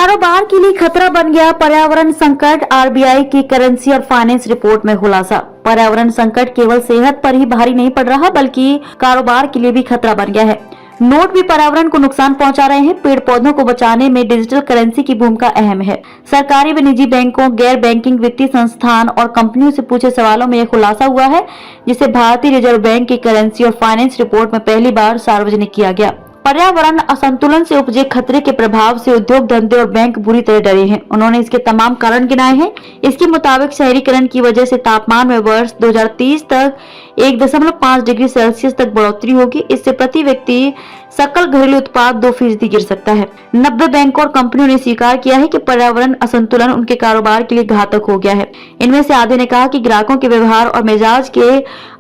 कारोबार के लिए खतरा बन गया पर्यावरण संकट। आरबीआई की करेंसी और फाइनेंस रिपोर्ट में खुलासा। पर्यावरण संकट केवल सेहत पर ही भारी नहीं पड़ रहा बल्कि कारोबार के लिए भी खतरा बन गया है। नोट भी पर्यावरण को नुकसान पहुंचा रहे हैं। पेड़ पौधों को बचाने में डिजिटल करेंसी की भूमिका अहम है। सरकारी व निजी बैंकों, गैर बैंकिंग वित्तीय संस्थान और कंपनियों से पूछे सवालों में यह खुलासा हुआ है, जिसे भारतीय रिजर्व बैंक की करेंसी और फाइनेंस रिपोर्ट में पहली बार सार्वजनिक किया गया। पर्यावरण असंतुलन से उपजे खतरे के प्रभाव से उद्योग धंधे और बैंक बुरी तरह डरे हैं। उन्होंने इसके तमाम कारण गिनाए हैं। इसके मुताबिक शहरीकरण की वजह से तापमान में वर्ष 2030 तक 1.5 डिग्री सेल्सियस तक बढ़ोतरी होगी। इससे प्रति व्यक्ति सकल घरेलू उत्पाद 2% गिर सकता है। 90 बैंकों और कंपनियों ने स्वीकार किया है कि पर्यावरण असंतुलन उनके कारोबार के लिए घातक हो गया है। इनमें से आधे ने कहा कि ग्राहकों के व्यवहार और मिजाज के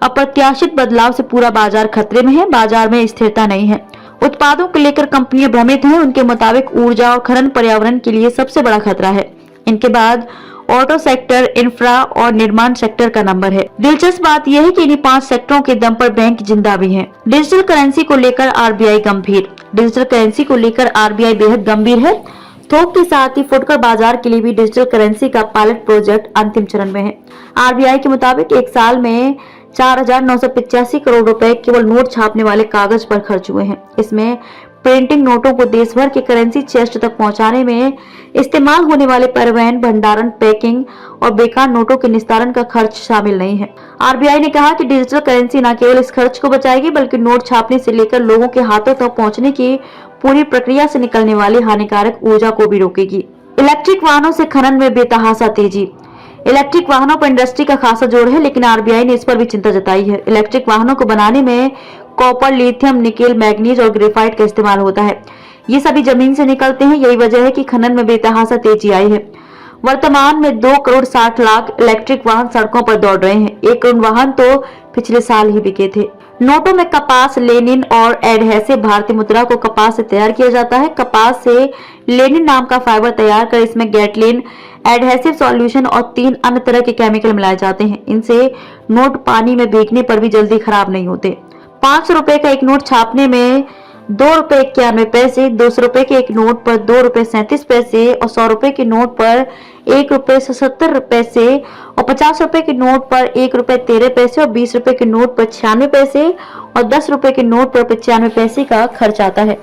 अप्रत्याशित बदलाव से पूरा बाजार खतरे में है। बाजार में स्थिरता नहीं है। उत्पादों को लेकर कंपनियां भ्रमित हैं। उनके मुताबिक ऊर्जा और खनन पर्यावरण के लिए सबसे बड़ा खतरा है। इनके बाद ऑटो सेक्टर, इंफ्रा और निर्माण सेक्टर का नंबर है। दिलचस्प बात यह है कि इन्हीं 5 सेक्टरों के दम पर बैंक जिंदा भी हैं। डिजिटल करेंसी को लेकर आरबीआई गंभीर। डिजिटल करेंसी को लेकर आरबीआई बेहद गंभीर है। थोक के साथ ही फुटकर बाजार के लिए भी डिजिटल करेंसी का पायलट प्रोजेक्ट अंतिम चरण में है। आरबीआई के मुताबिक एक साल में 4,985 करोड़ रुपए केवल नोट छापने वाले कागज पर खर्च हुए हैं। इसमें प्रिंटिंग नोटों को देश भर के करेंसी चेस्ट तक पहुंचाने में इस्तेमाल होने वाले परिवहन, भंडारण, पैकिंग और बेकार नोटों के निस्तारण का खर्च शामिल नहीं है। आरबीआई ने कहा कि डिजिटल करेंसी न केवल इस खर्च को बचाएगी बल्कि नोट छापने से लेकर लोगों के हाथों तक पहुंचने की पूरी प्रक्रिया से निकलने वाली हानिकारक ऊर्जा को भी रोकेगी। इलेक्ट्रिक वाहनों से खनन में बेतहाशा तेजी। इलेक्ट्रिक वाहनों पर इंडस्ट्री का खासा जोर है, लेकिन आरबीआई ने इस पर भी चिंता जताई है। इलेक्ट्रिक वाहनों को बनाने में कॉपर, लिथियम, निकेल, मैग्नीज और ग्रेफाइट का इस्तेमाल होता है। ये सभी जमीन से निकलते हैं। यही वजह है कि खनन में बेतहाशा तेजी आई है। वर्तमान में 2 करोड़ 60 लाख इलेक्ट्रिक वाहन सड़कों पर दौड़ रहे हैं। 1 करोड़ वाहन तो पिछले साल ही बिके थे। नोटों में कपास, लेनिन और एडहेसिव भारतीय मुद्रा को कपास से तैयार किया जाता है। कपास से लेनिन नाम का फाइबर तैयार कर इसमें गैटलिन, एडहेसिव सॉल्यूशन और 3 अन्य तरह के केमिकल मिलाए जाते हैं। इनसे नोट पानी में भीगने पर भी जल्दी खराब नहीं होते। 500 रुपए का एक नोट छापने में 2 रुपए 91 पैसे, 200 रुपए के एक नोट पर 2 रुपए 37 पैसे और 100 रुपए के नोट पर 1 रुपए 77 पैसे और 50 रुपए के नोट पर 1 रुपए 13 पैसे और 20 रुपए के नोट पर 96 पैसे और 10 रुपए के नोट पर 95 पैसे का खर्च आता है।